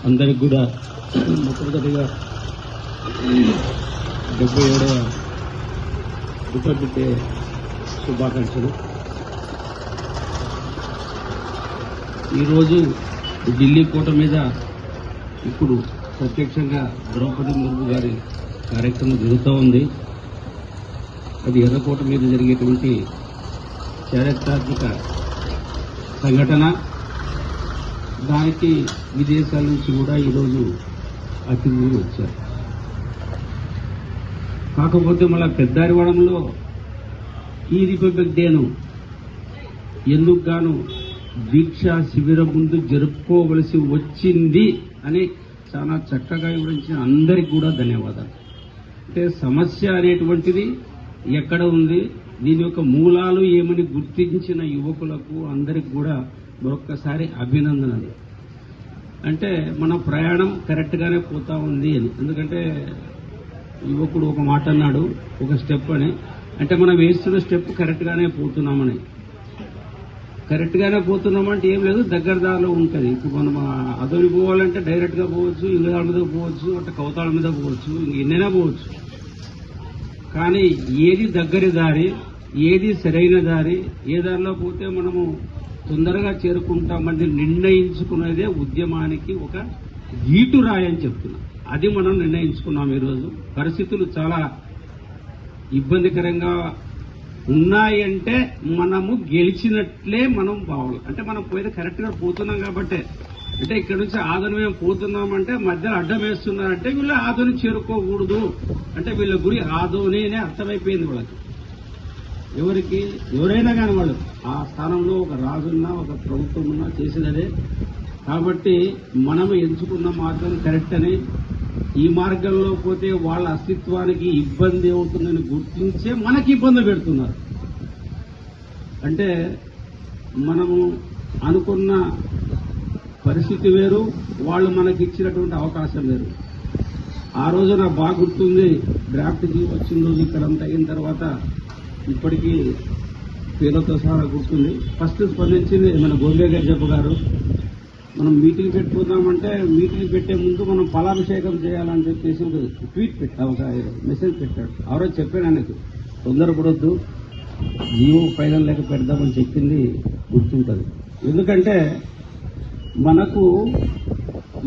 అందరికి కూడా మొట్టమొదటిగా 77వ రిపబ్లిక్ డే శుభాకాంక్షలు. ఈరోజు ఢిల్లీ కోట మీద ఇప్పుడు ప్రత్యక్షంగా ద్రౌపది ముర్ము గారి కార్యక్రమం జరుగుతూ ఉంది. అది ఎర్రకోట మీద జరిగేటువంటి చారిత్రాత్మక సంఘటన. దానికి విదేశాల నుంచి కూడా ఈరోజు అతిథులు వచ్చారు. కాకపోతే మళ్ళా పెద్దారివాడంలో ఈ రిపబ్లిక్ డేను ఎందుకు గాను దీక్షా శిబిరం ముందు జరుపుకోవలసి వచ్చింది అని చాలా చక్కగా వివరించిన అందరికీ కూడా ధన్యవాదాలు. అంటే సమస్య అనేటువంటిది ఎక్కడ ఉంది, దీని యొక్క మూలాలు ఏమని గుర్తించిన యువకులకు అందరికి కూడా మరొక్కసారి అభినందనలు. అంటే మన ప్రయాణం కరెక్ట్ గానే పోతా ఉంది అని. ఎందుకంటే యువకుడు ఒక మాట అన్నాడు, ఒక స్టెప్ అని. అంటే మనం వేస్తున్న స్టెప్ కరెక్ట్ గానే పోతున్నామని. కరెక్ట్ గానే పోతున్నామంటే ఏం లేదు, దగ్గర దారిలో ఉంటుంది. ఇప్పుడు మనం అదోని పోవాలంటే డైరెక్ట్ గా పోవచ్చు, ఇళ్ళ మీద పోవచ్చు, అంటే కవతాల మీద పోవచ్చు, ఎన్నైనా పోవచ్చు. కానీ ఏది దగ్గరి దారి, ఏది సరైన దారి, ఏ దారిలో పోతే మనము తొందరగా చేరుకుంటామని నిర్ణయించుకునేదే ఉద్యమానికి ఒక గీటురాయి అని చెప్తున్నాం. అది మనం నిర్ణయించుకున్నాం. ఈరోజు పరిస్థితులు చాలా ఇబ్బందికరంగా ఉన్నాయంటే మనము గెలిచినట్లే మనం భావాలి. అంటే మనం పోయేది కరెక్ట్ గా పోతున్నాం కాబట్టి. అంటే ఇక్కడ నుంచి ఆదోని మేము పోతున్నామంటే మధ్యలో అడ్డం వేస్తున్నారంటే వీళ్ళు ఆదోని చేరుకోకూడదు, అంటే వీళ్ళ గురి ఆదోని అనే అర్థమైపోయింది వాళ్ళకి. ఎవరికి ఎవరైనా కానీ వాళ్ళు ఆ స్థానంలో ఒక రాజున్నా ఒక ప్రభుత్వం ఉన్నా చేసేదే. కాబట్టి మనం ఎంచుకున్న మార్గం కరెక్ట్ అని, ఈ మార్గంలో పోతే వాళ్ళ అస్తిత్వానికి ఇబ్బంది అవుతుందని గుర్తించే మనకి ఇబ్బంది పెడుతున్నారు. అంటే మనము అనుకున్న పరిస్థితి వేరు, వాళ్ళు మనకి ఇచ్చినటువంటి అవకాశం వేరు. ఆ రోజు నాకు బాగా గుర్తుంది, డ్రాఫ్ట్ వచ్చిన రోజు ఇక్కడంతా అయిన తర్వాత ఇప్పటికీ పేరుతో సహా గుర్తుంది. ఫస్ట్ స్పందించింది మన గోంబే గజ్జప్ప గారు. మనం మీటింగ్ పెట్టుకుందామంటే మీటింగ్ పెట్టే ముందు మనం ఫలాభిషేకం చేయాలని చెప్పేసి ఒక ట్వీట్ పెట్టా, ఒక మెసేజ్ పెట్టాడు. ఆ రోజు చెప్పాను ఆయనకు, తొందరపడొద్దు, జీవో ఫైనల్ లేక పెడదామని చెప్పింది గుర్తుంటుంది. ఎందుకంటే మనకు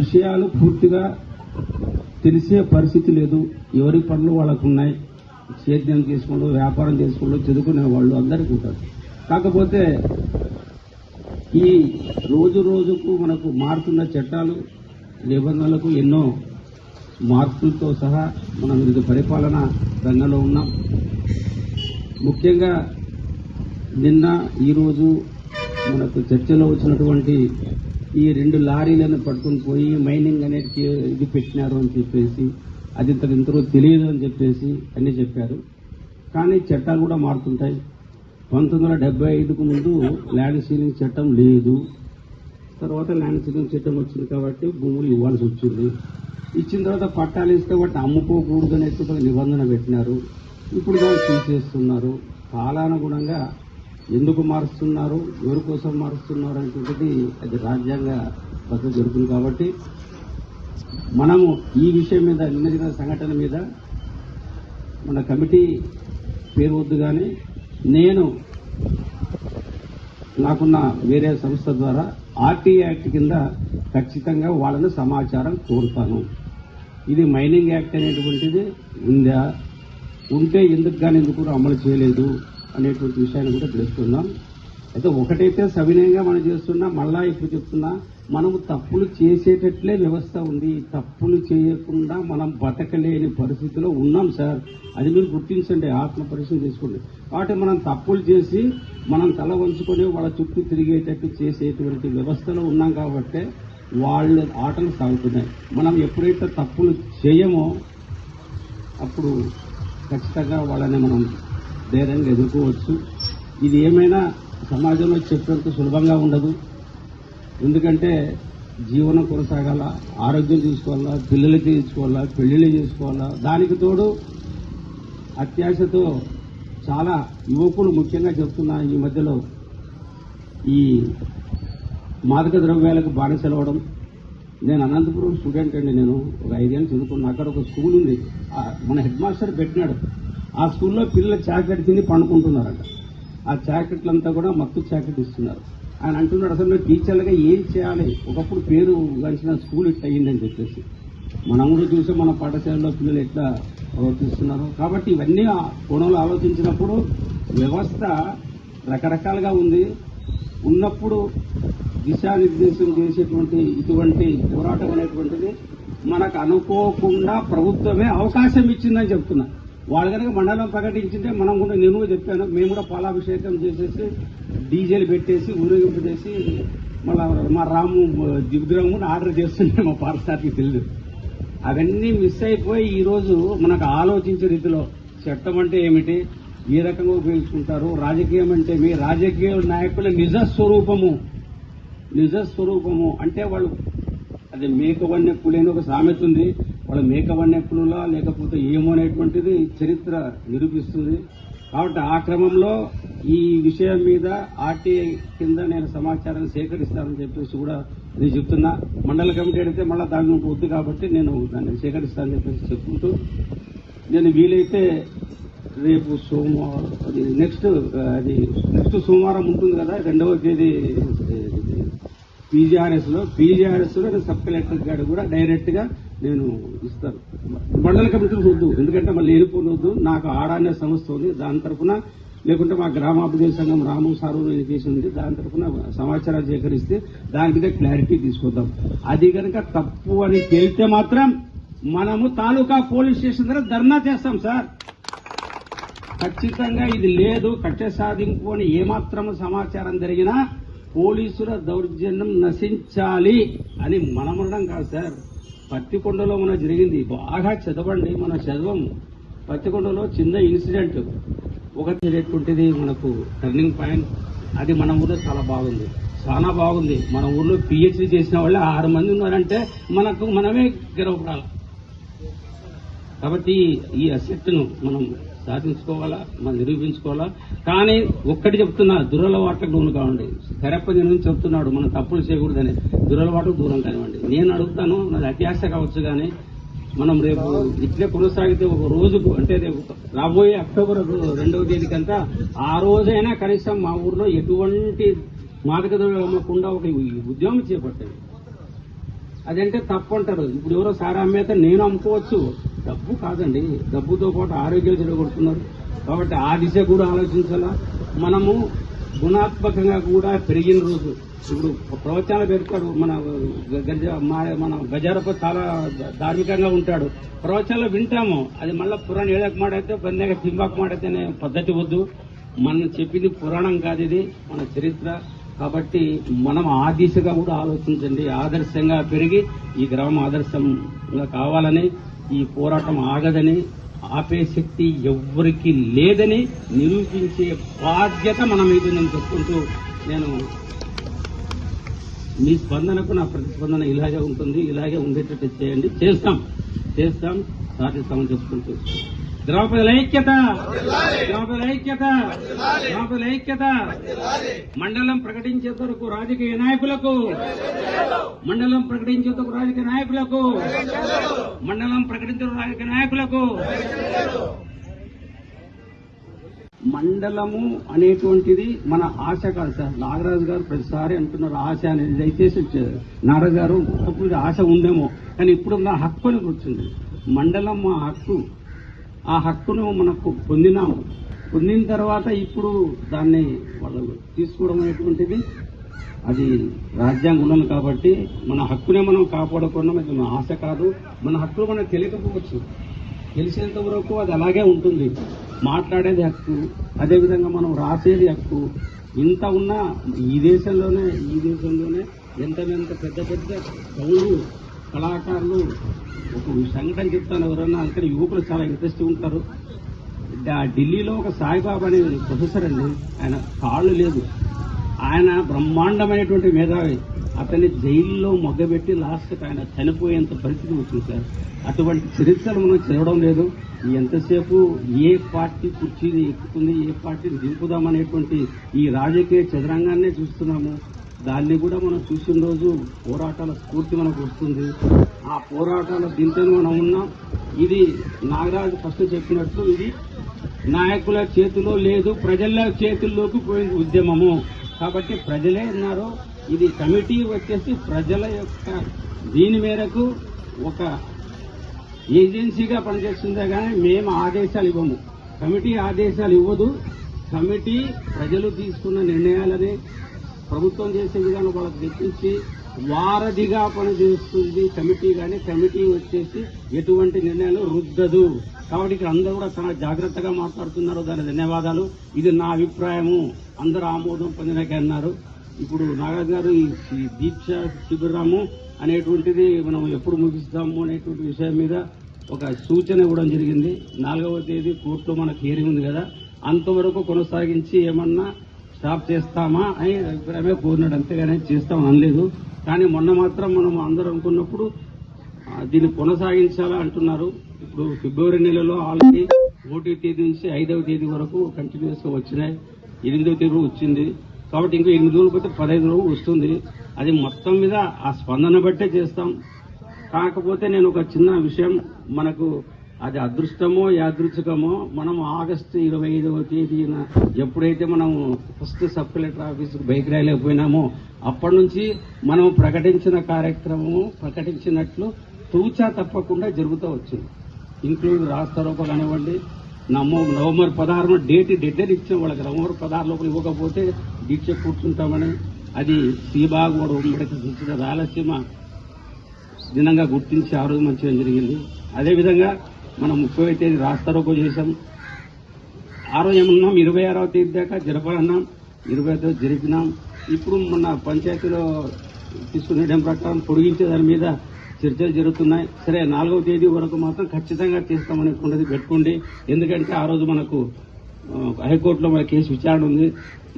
విషయాలు పూర్తిగా తెలిసే పరిస్థితి లేదు. ఎవరి పనులు వాళ్ళకు ఉన్నాయి. సేద్యం చేసుకోండు, వ్యాపారం చేసుకోండు, చదువుకునే వాళ్ళు అందరికీ ఉంటారు. కాకపోతే ఈ రోజు రోజుకు మనకు మారుతున్న చట్టాలు నిబంధనలకు ఎన్నో మార్పులతో సహా మనం ఇది పరిపాలన రంగంలో ఉన్నాం. ముఖ్యంగా నిన్న ఈరోజు మనకు చర్చలో వచ్చినటువంటి ఈ 2 లారీలను పట్టుకుని పోయి మైనింగ్ అనేది ఇది పెట్టినారు అని చెప్పేసి, అది ఇంతలో తెలియదు అని చెప్పేసి అన్నీ చెప్పారు. కానీ చట్టాలు కూడా మారుతుంటాయి. 1975కు ముందు ల్యాండ్ సీలింగ్ చట్టం లేదు. తర్వాత ల్యాండ్ సీలింగ్ చట్టం వచ్చింది కాబట్టి భూములు ఇవ్వాల్సి వచ్చింది. ఇచ్చిన తర్వాత పట్టాలు ఇస్తే వాటిని అమ్ముకోకూడదు అనేది ఒక నిబంధన పెట్టినారు. ఇప్పుడు దాన్ని తీసేస్తున్నారు. కాలానుగుణంగా ఎందుకు మారుస్తున్నారు, ఎవరి కోసం మారుస్తున్నారు అనేటువంటిది అది రాజ్యాంగ పద్ధతి జరుగుతుంది. కాబట్టి మనము ఈ విషయం మీద, నిన్న జరిగిన సంఘటన మీద మన కమిటీ పేరు వద్దు, కానీ నేను నాకున్న వేరే సంస్థ ద్వారా ఆర్టీ యాక్ట్ కింద ఖచ్చితంగా వాళ్ళని సమాచారం కోరుతాను. ఇది మైనింగ్ యాక్ట్ అనేటువంటిది ఉందా, ఉంటే ఎందుకు కానీ ఎందుకు అమలు చేయలేదు అనేటువంటి విషయాన్ని కూడా తెలుసుకుందాం. అయితే ఒకటైతే సవినయంగా మనం చేస్తున్నా, మళ్ళా ఇప్పుడు చెప్తున్నా, మనము తప్పులు చేసేటట్లే వ్యవస్థ ఉంది. తప్పులు చేయకుండా మనం బతకలేని పరిస్థితిలో ఉన్నాం సార్. అది మీరు గుర్తించండి, ఆత్మ పరిశీలన చేసుకోండి. కాబట్టి మనం తప్పులు చేసి మనం తల వంచుకొని వాళ్ళ చుట్టూ తిరిగేటట్టు చేసేటువంటి వ్యవస్థలో ఉన్నాం కాబట్టి వాళ్ళ ఆటలు సాగుతున్నాయి. మనం ఎప్పుడైతే తప్పులు చేయమో అప్పుడు ఖచ్చితంగా వాళ్ళని మనం ధైర్యంగా ఎదుర్కోవచ్చు. ఇది ఏమైనా సమాజంలో చెప్పేంత సులభంగా ఉండదు. ఎందుకంటే జీవనం కొనసాగాల, ఆరోగ్యం చూసుకోవాలా, పిల్లలకి తీసుకోవాలా, పెళ్లిళ్ళు చేసుకోవాలా. దానికి తోడు అత్యాశతో చాలా యువకులు ముఖ్యంగా చెప్తున్నా, ఈ మధ్యలో ఈ మాదక ద్రవ్యాలకు బానిసలవడం, నేను అనంతపురం స్టూడెంట్ అండి. నేను ఒక 5 ఏళ్ళు చదువుకున్నాను. అక్కడ ఒక స్కూల్ ఉంది. మన హెడ్ మాస్టర్ పెట్టినాడు. ఆ స్కూల్లో పిల్లలు చాకెట్ తిని పండుకుంటున్నారట. ఆ చాకెట్లంతా కూడా మత్తు చాకెట్ ఇస్తున్నారు. ఆయన అంటున్నాడు, అసలు మీరు టీచర్లుగా ఏం చేయాలి? ఒకప్పుడు పేరు గడిచిన స్కూల్ ఇట్లా అయ్యిందని చెప్పేసి. మనం కూడా చూసి మన పాఠశాలలో పిల్లలు ఎట్లా ప్రవర్తిస్తున్నారు. కాబట్టి ఇవన్నీ కోణంలో ఆలోచించినప్పుడు వ్యవస్థ రకరకాలుగా ఉంది. ఉన్నప్పుడు దిశానిర్దేశం చేసేటువంటి ఇటువంటి పోరాటం అనేటువంటిది మనకు అనుకోకుండా ప్రభుత్వమే అవకాశం ఇచ్చిందని చెప్తున్నా. వాళ్ళు కనుక మండలం ప్రకటించింటే మనం కూడా, నేను కూడా చెప్పాను, మేము కూడా పాలాభిషేకం చేసేసి డీజేలు పెట్టేసి ఊరేగింపు చేసి మళ్ళా మా రాము విగ్రహం కూడా ఆర్డర్ చేస్తుంటే మా పాఠశాలకి తెలియదు. అవన్నీ మిస్ అయిపోయి ఈరోజు మనకు ఆలోచించే రీతిలో చట్టం అంటే ఏమిటి, ఏ రకంగా ఉపయోగించుకుంటారు, రాజకీయం అంటే మీ రాజకీయ నాయకుల నిజ స్వరూపము అంటే వాళ్ళు అది మేకవన్నెప్పులు అని ఒక సామెత ఉంది. వాళ్ళు మేకవన్నెప్పులులా లేకపోతే ఏమో అనేటువంటిది చరిత్ర నిరూపిస్తుంది. కాబట్టి ఆ క్రమంలో ఈ విషయం మీద ఆర్టీఐ కింద నేను సమాచారం సేకరిస్తానని చెప్పేసి కూడా నేను చెప్తున్నా. మండల కమిటీ అడిగితే మళ్ళీ దాని వద్దు కాబట్టి నేను దాన్ని సేకరిస్తానని చెప్పేసి చెప్పుకుంటూ, నేను వీలైతే రేపు సోమవారం నెక్స్ట్ సోమవారం ఉంటుంది కదా, 2వ తేదీ పీజీఆర్ఎస్ లో సబ్ కలెక్టర్ గారు కూడా డైరెక్ట్ గా నేను ఇస్తాను. మండల కమిటీలు వద్దు, ఎందుకంటే మళ్ళీ వెళ్ళిపోవద్దు. నాకు ఆడానే సంస్థ ఉంది, దాని తరఫున, లేకుంటే మా గ్రామాభివృద్ధి సంఘం రాము సారు కేసు ఉంది, దాని తరఫున సమాచారం సేకరిస్తే దాని మీద క్లారిటీ తీసుకొద్దాం. అది కనుక తప్పు అని తేలితే మాత్రం మనము తాలూకా పోలీస్ స్టేషన్ దగ్గర ధర్నా చేస్తాం సార్. ఖచ్చితంగా ఇది లేదు, కక్ష సాధింపు అని ఏమాత్రం సమాచారం జరిగినా పోలీసుల దౌర్జన్యం నశించాలి అని మనమనడం కాదు సార్. పత్తికొండలో మన జరిగింది, బాగా చదవండి, మనం చదవం. పత్తికొండలో చిన్న ఇన్సిడెంట్ ఒకటి జరిగేటువంటిది మనకు టర్నింగ్ పాయింట్. అది మన ఊర్లో చాలా బాగుంది, చాలా బాగుంది. మన ఊర్లో పిహెచ్డీ చేసిన వాళ్ళే 6 మంది ఉన్నారంటే మనమే గర్వపడాలి. కాబట్టి ఈ అసెట్ను మనం సాధించుకోవాలా, మనం నిరూపించుకోవాలా. కానీ ఒక్కటి చెప్తున్నా, దురలవాట్లకు దూరం కావండి. తెరపతి నుంచి చెప్తున్నాడు మనం తప్పులు చేయకూడదని, దురలవాటుకు దూరం కానివ్వండి. నేను అడుగుతాను, నాది అత్యాశ కావచ్చు, కానీ మనం రేపు ఇట్లే కొనసాగితే ఒక రోజుకు, అంటే రేపు రాబోయే అక్టోబర్ 2వ తేదీకంతా ఆ రోజైనా కనీసం మా ఊర్లో ఎటువంటి మాదక ద్రవ్యాలు అమ్మకుండా ఒక ఉద్యమం చేపట్టారు. అదంటే తప్పు అంటారు. ఇప్పుడు ఎవరో సారా అమ్మేత నేను అమ్ముకోవచ్చు, డబ్బు కాదండి. డబ్బుతో పాటు ఆరోగ్యాలు చెడగొడుతున్నారు. కాబట్టి ఆ దిశ కూడా ఆలోచించాలా. మనము గుణాత్మకంగా కూడా పెరిగిన రోజు, ఇప్పుడు ప్రవచనాలు పెడతాడు మన గజారప్ప చాలా ధార్మికంగా ఉంటాడు. ప్రవచనాలు వింటాము, అది మళ్ళీ పురాణ ఏళ్ళకు మాడైతే బందేగా తింబాకు మాడైతేనే పద్ధతి వద్దు. మనం చెప్పింది పురాణం కాదు, ఇది మన చరిత్ర. కాబట్టి మనం ఆ దిశగా కూడా ఆలోచించండి. ఆదర్శంగా పెరిగి ఈ గ్రామం ఆదర్శంగా కావాలని, ఈ పోరాటం ఆగదని, ఆపే శక్తి ఎవ్వరికి లేదని నిరూపించే బాధ్యత మన మీద నేను చెప్పుకుంటూ, నేను మీ స్పందనకు నా ప్రతిస్పందన ఇలాగే ఉంటుంది, ఇలాగే ఉండేటట్టు చేయండి. చేస్తాం సాధిస్తామని చెప్పుకుంటూ, గ్రామ ప్రజల ఐక్యత, మండలం ప్రకటించేంత వరకు రాజకీయ నాయకులకు, మండలము అనేటువంటిది మన ఆశ కాదు సార్. నాగరాజు గారు ప్రతిసారి అంటున్నారు ఆశ అనేది. దయచేసి నాగరాజు గారు అప్పుడు ఆశ ఉందేమో, కానీ ఇప్పుడు నా హక్కు అని కూర్చుంది. మండలం మా హక్కు. ఆ హక్కును మనకు పొందినాము. పొందిన తర్వాత ఇప్పుడు దాన్ని వాళ్ళు తీసుకోవడం అనేటువంటిది అది రాజ్యాంగం ఉన్నది. కాబట్టి మన హక్కునే మనం కాపాడుకోవడం అది మన ఆశ కాదు. మన హక్కులు మనకు తెలియకపోవచ్చు, తెలిసేంత వరకు అది అలాగే ఉంటుంది. మాట్లాడేది హక్కు, అదేవిధంగా మనం రాసేది హక్కు. ఇంత ఉన్నా ఈ దేశంలోనే ఎంత పెద్ద కవులు, కళాకారులు. ఒక సంఘటన చెప్తాను, ఎవరన్నా ఇక్కడ యువకులు చాలా ఇంట్రెస్ట్ ఉంటారు. ఢిల్లీలో ఒక సాయిబాబా అనే ప్రొఫెసర్ అండి, ఆయన కాళ్ళు లేదు, ఆయన బ్రహ్మాండమైనటువంటి మేధావి. అతన్ని జైల్లో మొగ్గబెట్టి లాస్ట్కి ఆయన చనిపోయేంత పరిస్థితి వచ్చింది సార్. అటువంటి చరిత్రలు మనం చదవడం లేదు. ఎంతసేపు ఏ పార్టీ కుర్చీని ఎక్కుతుంది, ఏ పార్టీని దింపుదామనేటువంటి ఈ రాజకీయ చదరంగాన్నే చూస్తున్నాము. దాన్ని కూడా మనం చూసిన రోజు పోరాటాల స్ఫూర్తి మనకు వస్తుంది. ఆ పోరాటాల దీంతో మనం ఉన్నాం. ఇది నాగరాజు ఫస్ట్ చెప్పినట్లు ఇది నాయకుల చేతిలో లేదు, ప్రజల చేతుల్లోకి పోయింది ఉద్యమము. కాబట్టి ప్రజలే ఉన్నారు. ఇది కమిటీ వచ్చేసి ప్రజల యొక్క దీని మేరకు ఒక ఏజెన్సీగా పనిచేస్తుందే కానీ మేము ఆదేశాలు ఇవ్వము. కమిటీ ఆదేశాలు ఇవ్వదు. కమిటీ ప్రజలు తీసుకున్న నిర్ణయాలని ప్రభుత్వం చేసే విధానం వాళ్ళకి తెప్పించి వారధిగా పనిచేస్తుంది కమిటీ. కానీ కమిటీ వచ్చేసి ఎటువంటి నిర్ణయాలు రుద్దదు. కాబట్టి ఇక్కడ అందరూ కూడా చాలా జాగ్రత్తగా మాట్లాడుతున్నారు. దాని ధన్యవాదాలు. ఇది నా అభిప్రాయము. అందరూ ఆమోదం పొందినకే అన్నారు. ఇప్పుడు నాగరాజు గారు ఈ దీక్ష శిబిరము అనేటువంటిది మనం ఎప్పుడు ముగిస్తాము అనేటువంటి విషయం మీద ఒక సూచన ఇవ్వడం జరిగింది. 4వ తేదీ కోర్టులో మనకు హియరింగ్ ఉంది కదా, అంతవరకు కొనసాగించి ఏమన్నా స్టాప్ చేస్తామా అని అభిప్రాయమే కోరినాడు. అంతేగానే చేస్తామని అనలేదు. కానీ మొన్న మాత్రం మనం అందరం అనుకున్నప్పుడు దీన్ని కొనసాగించాలా అంటున్నారు. ఇప్పుడు ఫిబ్రవరి నెలలో ఆల్రెడీ 1వ తేదీ నుంచి 5వ తేదీ వరకు కంటిన్యూస్ గా వచ్చినాయి. 8వ తేదీ వచ్చింది. కాబట్టి ఇంకో 8 రోజులు పోతే 15 రోజులు వస్తుంది. అది మొత్తం మీద ఆ స్పందన బట్టే చేస్తాం. కాకపోతే నేను ఒక చిన్న విషయం, మనకు అది అదృష్టమో యాదృచ్ఛికమో, మనం ఆగస్టు 25వ తేదీన ఎప్పుడైతే మనం ఫస్ట్ సబ్ కలెక్టర్ ఆఫీసుకు బైక్ రాయలేకపోయినామో అప్పటి నుంచి మనం ప్రకటించిన కార్యక్రమము ప్రకటించినట్లు తూచా తప్పకుండా జరుగుతూ వచ్చింది. ఇంక్లూడ్ రాస్తారోకో కానివ్వండి, నవంబర్ 16 డెడ్ ఇచ్చాం వాళ్ళకి. నవంబర్ 16 లోపల ఇవ్వకపోతే దీక్ష కూర్చుంటామని అది శ్రీబాగ్ కూడా ఉమ్మడికి ఇచ్చిన రాయలసీమ దినంగా గుర్తించి ఆ రోజు మంచిగా జరిగింది. అదేవిధంగా మనం 30వ తేదీ రాస్తారోకో చేశాం. ఆ రోజు ఏమన్నాం 26వ తేదీ దాకా జరపాలన్నాం. 25వ తేదీ జరిపినాం. ఇప్పుడు మొన్న పంచాయతీలో తీసుకునే నిర్ణయం ప్రకారం పొడిగించే దాని మీద చర్చలు జరుగుతున్నాయి. సరే 4వ తేదీ వరకు మాత్రం ఖచ్చితంగా చేస్తామనేటువంటిది పెట్టుకోండి. ఎందుకంటే ఆ రోజు మనకు హైకోర్టులో మన కేసు విచారణ ఉంది.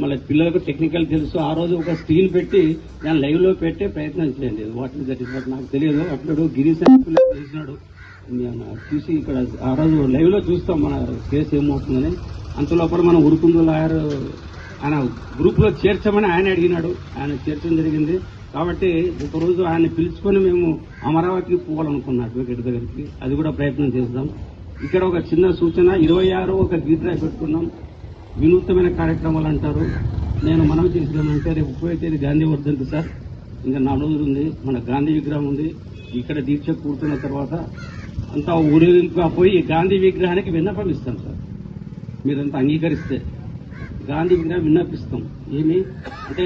మళ్ళీ పిల్లలకు టెక్నికల్ తెలుసు. ఆ రోజు ఒక స్క్రీన్ పెట్టి దాన్ని లైవ్ లో పెట్టే ప్రయత్నం చేయండి. What is that is what నాకు తెలియదు. అప్పుడు గిరీశ్ చేసినాడు చూసి ఇక్కడ ఆ రోజు లైవ్ లో చూస్తాం మన కేసు ఏమవుతుందని. అంతలోపల మనం ఉరుకుందు లాయర్ ఆయన గ్రూప్ లో చేర్చమని ఆయన అడిగినాడు. ఆయన చేర్చడం జరిగింది. కాబట్టి ఒకరోజు ఆయన పిలుచుకొని మేము అమరావతికి పోవాలనుకున్నాం అడ్వకేట్ దగ్గరికి. అది కూడా ప్రయత్నం చేద్దాం. ఇక్కడ ఒక చిన్న సూచన, 26 ఒక గీత పెట్టుకున్నాం. వినూత్నమైన కార్యక్రమాలు అంటారు. నేను మనం చేసినామంటే రేపు 30వ తేదీ గాంధీ వర్ధంతి సార్. ఇంకా 4 రోజులు ఉంది. మన గాంధీ విగ్రహం ఉంది. ఇక్కడ దీక్ష కూర్చున్న తర్వాత అంతా ఊరేగింపుగా పోయి గాంధీ విగ్రహానికి విన్నపం ఇస్తాం సార్. మీరంతా అంగీకరిస్తే గాంధీ విగ్రహం విన్నపిస్తాం. ఏమి అంటే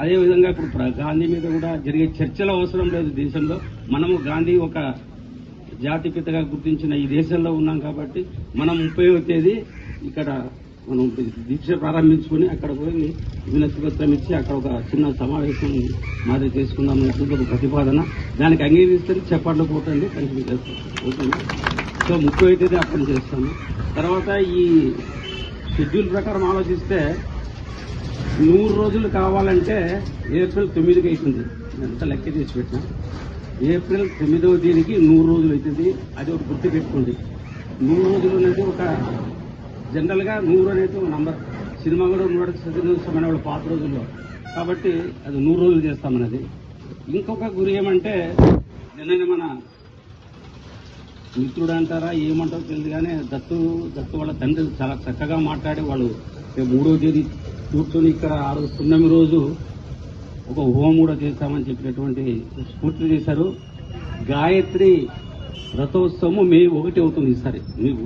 అదేవిధంగా ఇప్పుడు గాంధీ మీద కూడా జరిగే చర్చల అవసరం లేదు దేశంలో. మనము గాంధీ ఒక జాతిపితగా గుర్తించిన ఈ దేశంలో ఉన్నాం కాబట్టి మనం 30వ తేదీ ఇక్కడ మనం దీక్ష ప్రారంభించుకుని అక్కడ పోయి వినతి పత్రం ఇచ్చి అక్కడ ఒక చిన్న సమావేశం మాదిరి చేసుకుందాం అనేటువంటి ఒక ప్రతిపాదన. దానికి అంగీకరిస్తే చప్పట్లు పోతండి కంటిన్యూ చేస్తాం. సో 30వ తేదీ అక్కడ చేస్తాము. తర్వాత ఈ షెడ్యూల్ ప్రకారం ఆలోచిస్తే 100 రోజులు కావాలంటే ఏప్రిల్ 9కి అవుతుంది. ఎంత లెక్క తీసి పెట్టినా ఏప్రిల్ 9వ తేదీకి 100 రోజులు అవుతుంది. అది ఒక గుర్తు పెట్టుకోండి. 100 రోజులు అనేది ఒక జనరల్ గా 100 అనేది ఒక నంబర్. సినిమా కూడా 100 మన పాత రోజుల్లో. కాబట్టి అది 100 రోజులు చేస్తామన్నది. ఇంకొక గురి ఏమంటే నిన్ననే మన మిత్రుడు అంటారా ఏమంటారో తెలియదు కానీ దత్తు వాళ్ళ తండ్రి చాలా చక్కగా మాట్లాడి వాళ్ళు 3వ తేదీ కూర్చొని ఇక్కడ ఆ రోజు పున్నమి రోజు ఒక హోమం కూడా చేస్తామని చెప్పినటువంటి స్ఫూర్తి చేశారు. గాయత్రి రథోత్సవం మే 1 అవుతుంది ఈసారి. మీకు